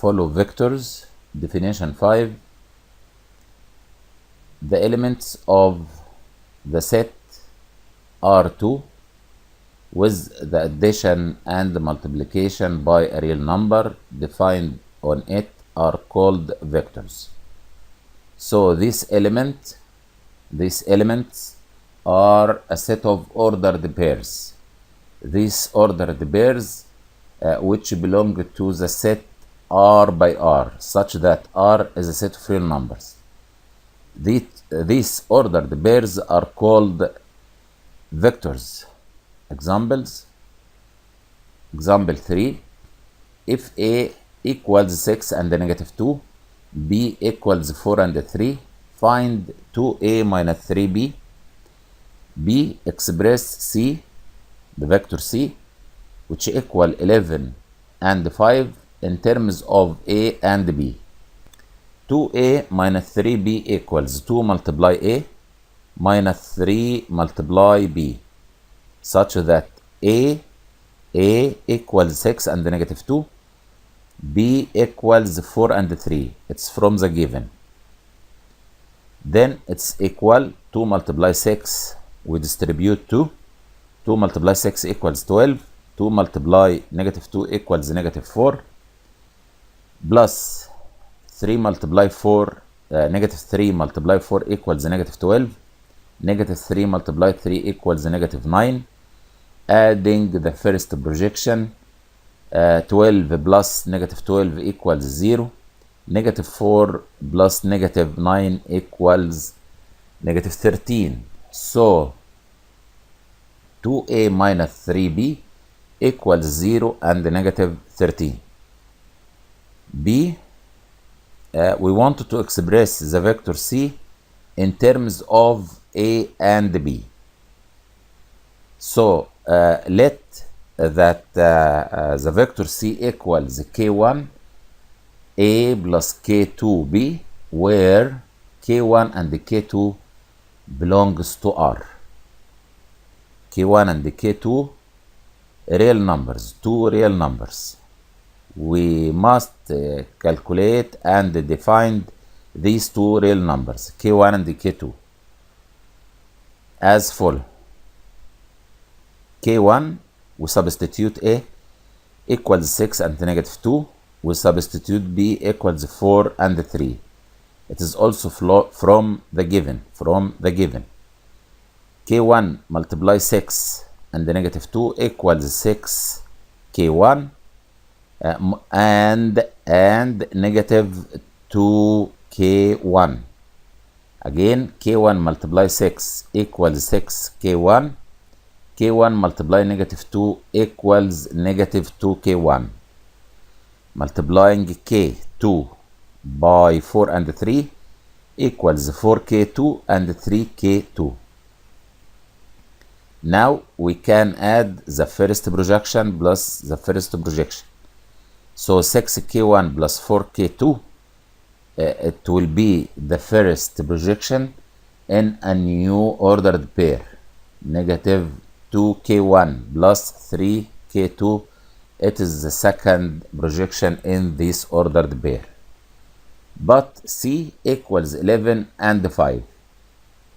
follow vectors. Definition 5. The elements of the set R2 with the addition and multiplication by a real number defined on it are called vectors. So these elements are a set of ordered pairs. These ordered pairs which belong to the set R by R, such that R is a set of real numbers. These ordered pairs are called vectors. Examples. Example 3. If A equals 6 and negative 2, B equals 4 and 3, find 2A minus 3B. B express C, the vector C, which equal 11 and 5 in terms of A and B. 2A minus 3B equals 2 multiply A minus 3 multiply B, such that A equals 6 and negative 2, B equals 4 and 3. It's from the given. Then it's equal 2 multiply 6. We distribute 2. 2 multiply 6 equals 12. 2 multiply negative 2 equals negative 4. Plus 3 multiply 4, negative 3 multiply 4 equals negative 12. Negative 3 multiply 3 equals negative 9. Adding the first projection, 12 plus negative 12 equals 0. Negative 4 plus negative 9 equals negative 13. So 2A minus 3B equals 0 and negative 13. B, we want to express the vector C in terms of A and B. So let that the vector C equals K1 A plus K2 B, where K1 and K2 belongs to R. K1 and K2 real numbers, two real numbers. We must calculate and define these two real numbers, K1 and K2, as follows. K1, we substitute A equals 6 and negative 2. We substitute B equals 4 and 3. It is also from the given. K1 multiply 6 and negative 2 equals 6 K1 and negative 2 K1. Again, K1 multiply 6 equals 6 K1. K1 multiply negative 2 equals negative 2 K1. Multiplying K2 by 4 and 3 equals 4K2 and 3K2. Now we can add the first projection plus the first projection. So 6K1 plus 4K2, it will be the first projection in a new ordered pair. Negative 2K1 plus 3K2, it is the second projection in this ordered pair. But C equals 11 and 5.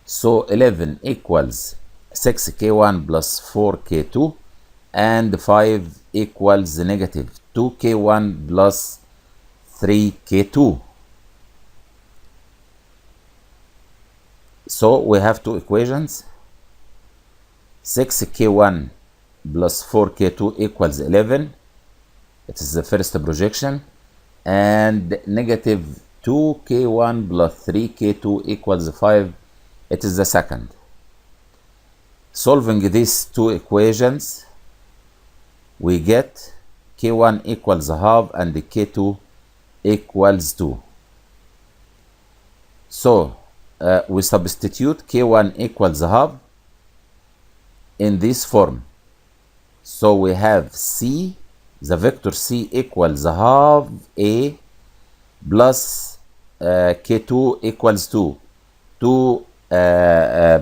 So 11 equals 6K1 plus 4K2 and 5 equals negative 2K1 plus 3K2. So we have two equations. 6K1 plus 4K2 equals 11. It is the first projection. And negative 2K1 plus 3K2 equals 5. It is the second. Solving these two equations, we get K1 equals half and K2 equals 2. So we substitute K1 equals half in this form. So we have C, the vector C equals half A plus K2 equals 2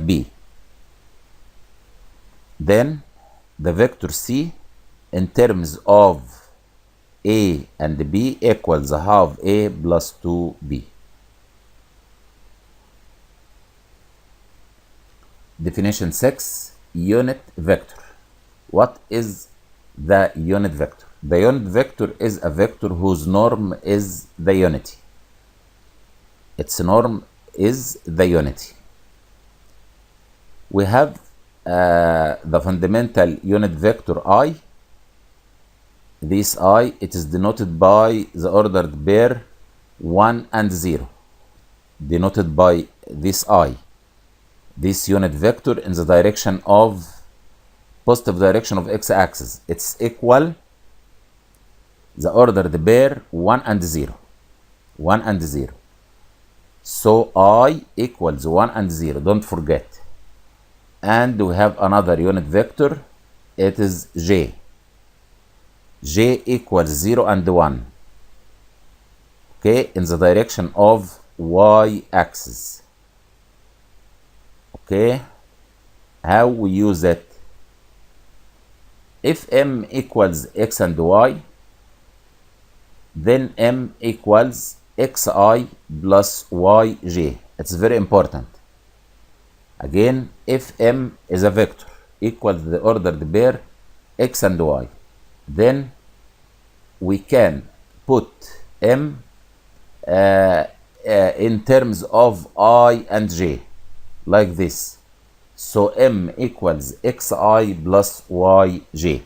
B. Then the vector C in terms of A and B equals half A plus 2B. Definition 6, unit vector. What is the unit vector? The unit vector is a vector whose norm is the unity. Its norm is the unity. We have the fundamental unit vector I. This I, it is denoted by the ordered pair 1 and 0. Denoted by this I. This unit vector in the direction of positive direction of x-axis. It's equal the ordered pair 1 and 0. 1 and 0. So I equals 1 and 0. Don't forget. And we have another unit vector. It is J. J equals 0 and 1. Okay, in the direction of y-axis. Okay, how we use it? If m equals x and y, then m equals xi plus yj. It's very important. Again, if m is a vector equals the ordered pair x and y, then we can put m in terms of I and j, like this. So m equals xi plus yj.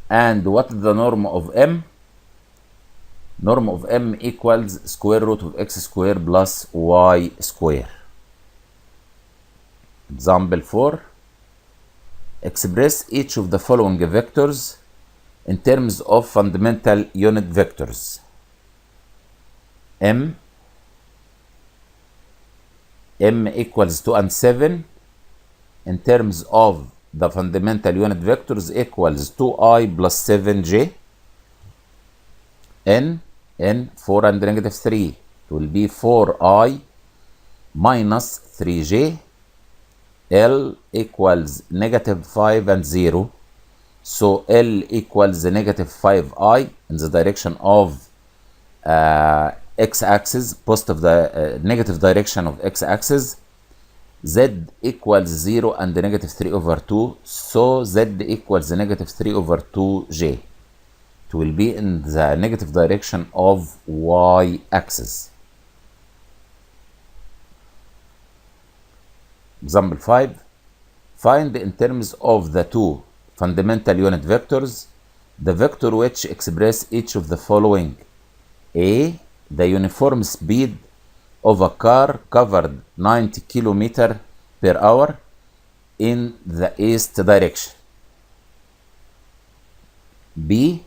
And what is the norm of m? Norm of m equals square root of x squared plus y squared. Example 4. Express each of the following vectors in terms of fundamental unit vectors. M equals 2 and 7 in terms of the fundamental unit vectors equals 2i plus 7j. N 4 and negative 3. It will be 4i minus 3j. L equals negative 5 and 0. So L equals negative 5i in the direction of x-axis, positive negative direction of x-axis. Z equals 0 and negative 3 over 2. So Z equals negative 3 over 2j. It will be in the negative direction of y-axis. Example 5. Find in terms of the two fundamental unit vectors the vector which express each of the following. A, the uniform speed of a car covered 90 km per hour in the east direction. B,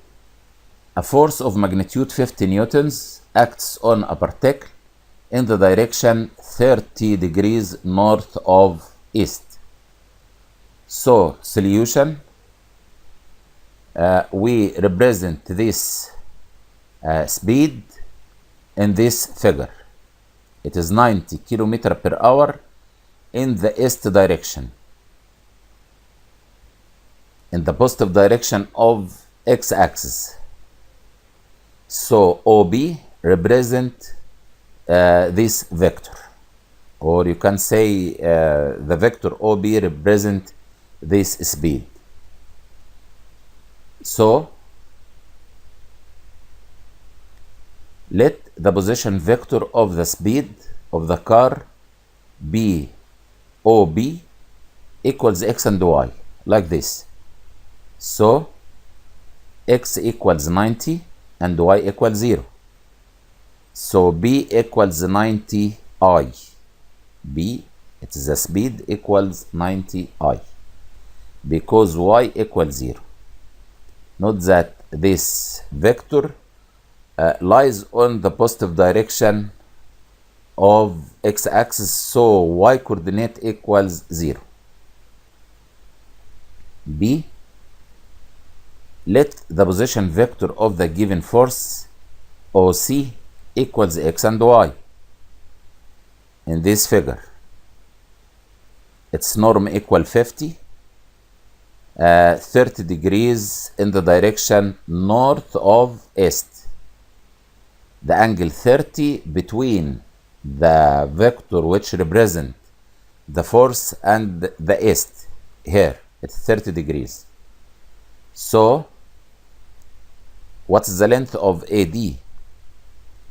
a force of magnitude 50 newtons acts on a particle in the direction 30 degrees north of east. So, solution, we represent this speed in this figure. It is 90 km per hour in the east direction, in the positive direction of x-axis. So OB represent this vector, or you can say the vector OB represent this speed. So let the position vector of the speed of the car be OB equals x and y, like this. So x equals 90 and y equals 0. So B equals 90i. B, it is the speed, equals 90i, because y equals 0. Note that this vector lies on the positive direction of x-axis, so y coordinate equals 0. B, let the position vector of the given force OC equals x and y. In this figure, its norm equal 50, 30 degrees in the direction north of east. The angle 30 between the vector which represent the force and the east. Here it's 30 degrees. So what's the length of AD?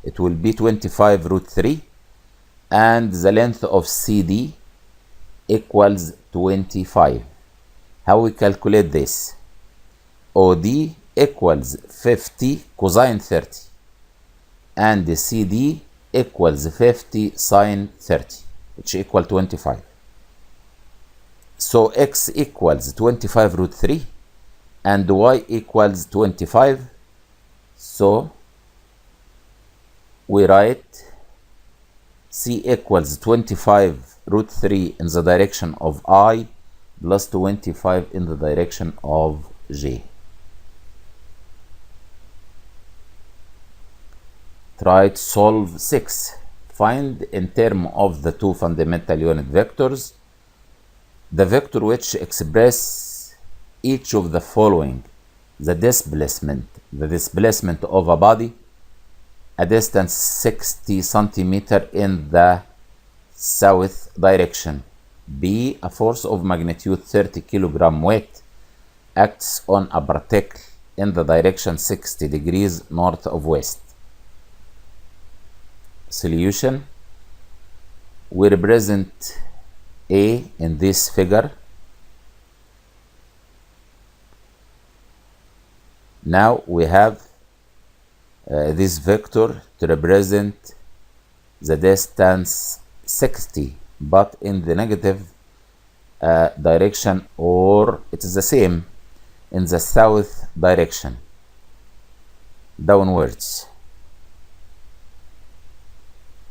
It will be 25 root 3, and the length of CD equals 25. How we calculate this? OD equals 50 cosine 30, and the CD equals 50 sine 30, which equal 25. So X equals 25 root 3 and Y equals 25. So we write C equals 25 root 3 in the direction of I plus 25 in the direction of J. Try to solve 6. Find in terms of the two fundamental unit vectors the vector which express each of the following: the displacement of a body a distance 60 centimeter in the south direction. B, a force of magnitude 30 kilogram weight acts on a particle in the direction 60 degrees north of west. Solution: we represent A in this figure. Now we have this vector to represent the distance 60, but in the negative direction, or it is the same in the south direction, downwards.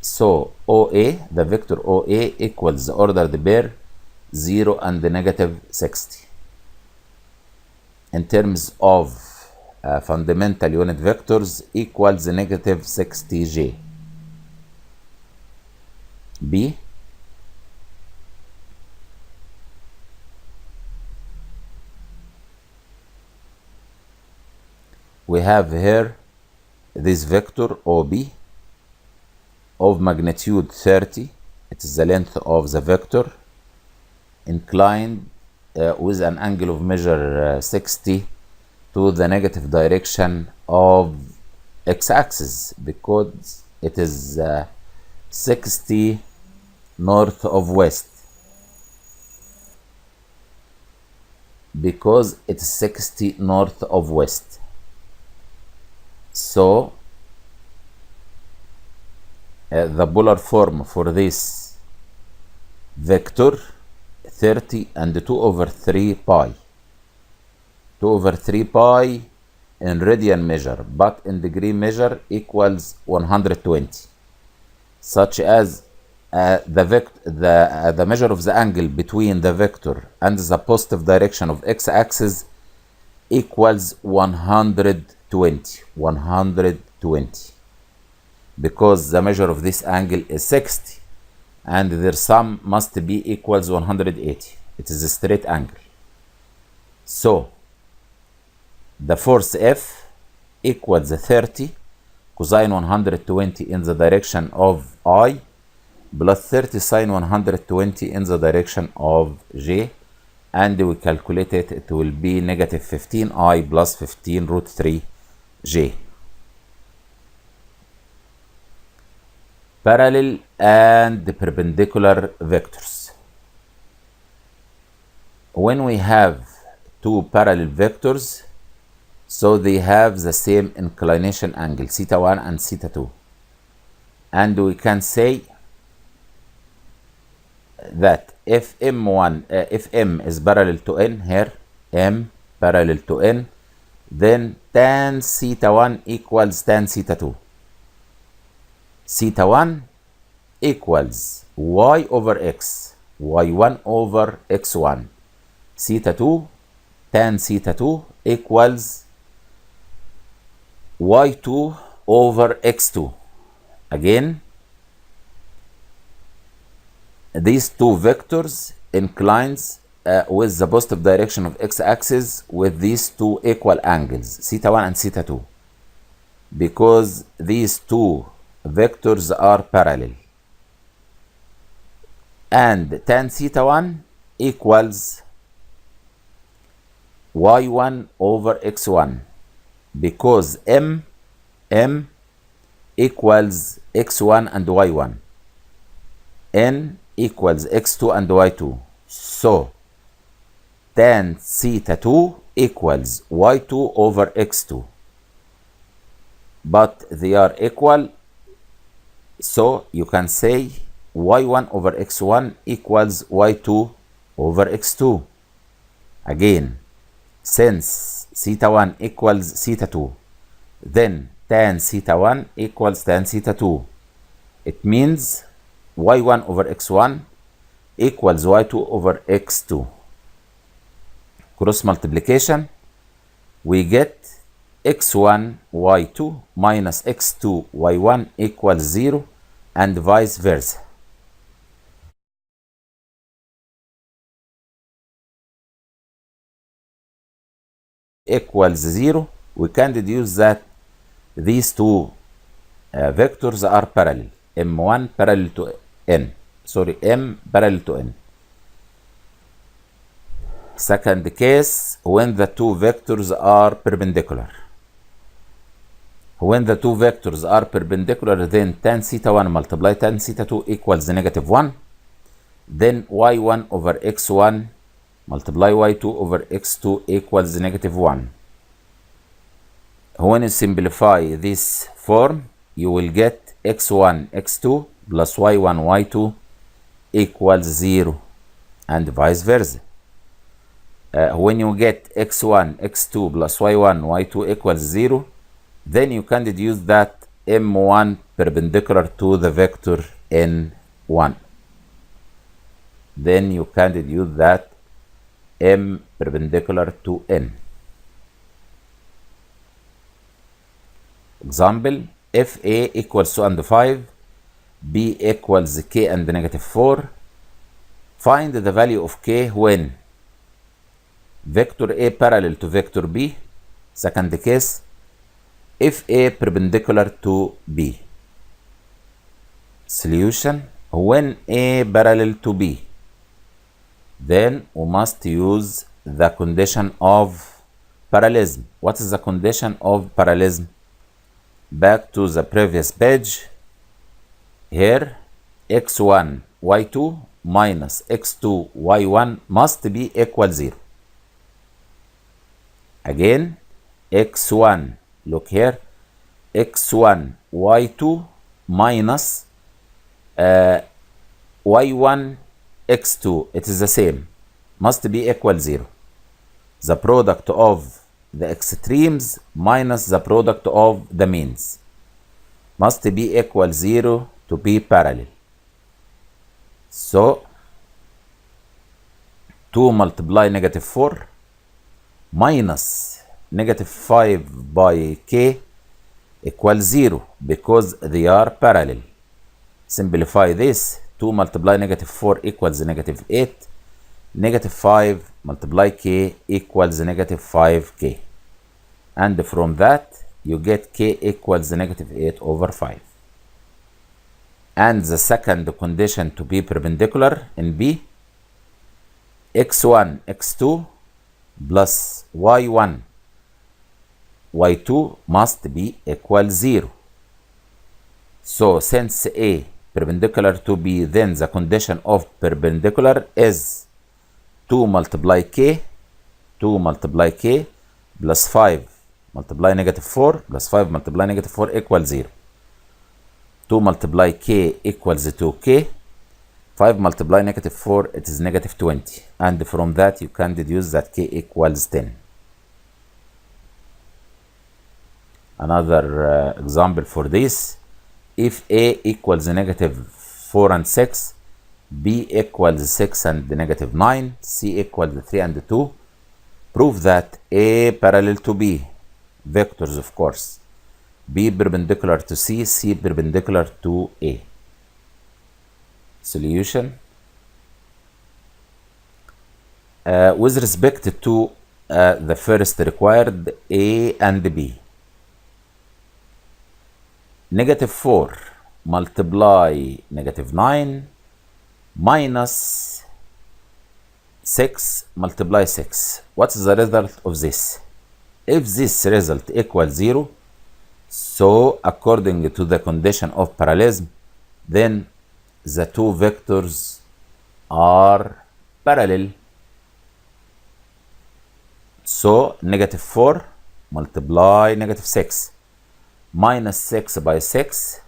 So OA, the vector OA equals the ordered pair 0 and the negative 60. In terms of fundamental unit vectors equals the negative 60J. B, we have here this vector OB of magnitude 30. It is the length of the vector inclined with an angle of measure 60 to the negative direction of x-axis, because it is 60 north of west, because it is 60 north of west. So the polar form for this vector 30 and 2 over 3 pi. 2 over 3 pi in radian measure, but in degree measure equals 120, such as the measure of the angle between the vector and the positive direction of x-axis equals 120, because the measure of this angle is 60 and their sum must be equals 180. It is a straight angle. So the force F equals 30 cosine 120 in the direction of I plus 30 sine 120 in the direction of J, and we calculate it. It will be negative 15I plus 15 root 3 J. Parallel and perpendicular vectors. When we have two parallel vectors, so they have the same inclination angle, theta 1 and theta 2. And we can say that if M is parallel to N, here M parallel to N, then tan theta 1 equals tan theta 2. Theta 1 equals y over x, y1 over x1. Theta 2, tan theta 2 equals y2 over x2. Again, these two vectors inclines with the positive direction of x-axis with these two equal angles, theta 1 and theta 2, because these two vectors are parallel. And tan theta 1 equals y1 over x1, because m equals x1 and y1, n equals x2 and y2. So tan theta 2 equals y2 over x2, but they are equal, so you can say y1 over x1 equals y2 over x2. Again, since theta 1 equals theta 2, then tan theta 1 equals tan theta 2. It means y1 over x1 equals y2 over x2. Cross multiplication, we get x1 y2 minus x2 y1 equals 0, and vice versa. Equals 0, we can deduce that these two vectors are parallel. m1 parallel to n. Sorry, m parallel to n. Second case, when the two vectors are perpendicular. When the two vectors are perpendicular, then tan theta 1 multiply tan theta 2 equals negative 1. Then y1 over x1 multiply y2 over x2 equals negative 1. When you simplify this form, you will get x1 x2 plus y1 y2 equals 0, and vice versa. When you get x1 x2 plus y1 y2 equals 0, then you can deduce that m1 perpendicular to the vector n1. Then you can deduce that m perpendicular to n. Example, if a equals 2 and 5, b equals k and negative 4, find the value of k when vector a parallel to vector b. Second case, if a perpendicular to b. Solution, when a parallel to b, then we must use the condition of parallelism. What is the condition of parallelism? Back to the previous page. Here, x1 y2 minus x2 y1 must be equal 0. Again, x1, look here, x1 y2 minus y1 x2, it is the same, must be equal 0. The product of the extremes minus the product of the means must be equal 0 to be parallel. So 2 multiply negative 4 minus negative 5 by k equals 0, because they are parallel. Simplify this. 2 multiply negative 4 equals negative 8. Negative 5 multiply k equals negative 5k. And from that, you get k equals negative 8 over 5. And the second condition to be perpendicular in B, x1 x2 plus y1 y2 must be equal 0. So since A perpendicular to B, then the condition of perpendicular is 2 multiply k plus 5 multiply negative 4 plus 5 multiply negative 4 equals 0. 2 multiply k equals 2k. 5 multiply negative 4, it is negative 20. And from that, you can deduce that k equals 10. Another example for this. If A equals negative 4 and 6, B equals 6 and negative 9, C equals 3 and 2, prove that A parallel to B, vectors of course, B perpendicular to C, C perpendicular to A. Solution. with respect to the first required A and B. -4 multiply -9 minus 6 multiply 6. What's the result of this? If this result equals 0, so according to the condition of parallelism, then the two vectors are parallel. So -4 multiply -6 minus 6 by 6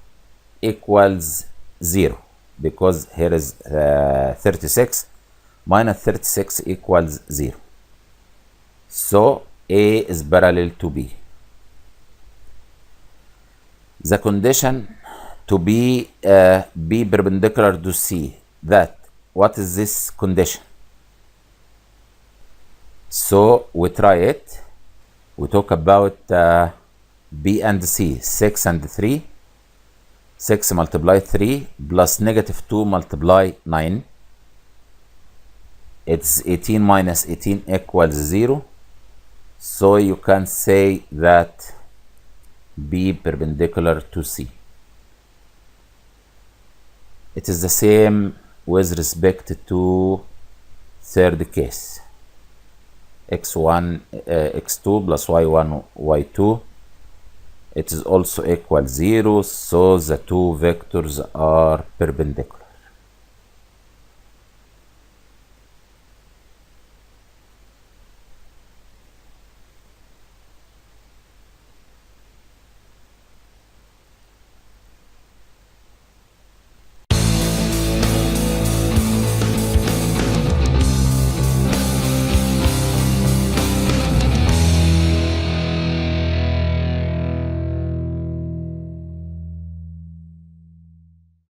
equals 0, because here is 36 minus 36 equals 0. So A is parallel to B. The condition to be perpendicular to C, that what is this condition? So we try it. We talk about B and C, 6 and 3. 6 multiply 3 plus -2 multiply 9. It's 18 minus 18 equals 0. So you can say that B perpendicular to C. It is the same with respect to third case. x1, x2 plus y1, y2. It is also equal 0, so the two vectors are perpendicular.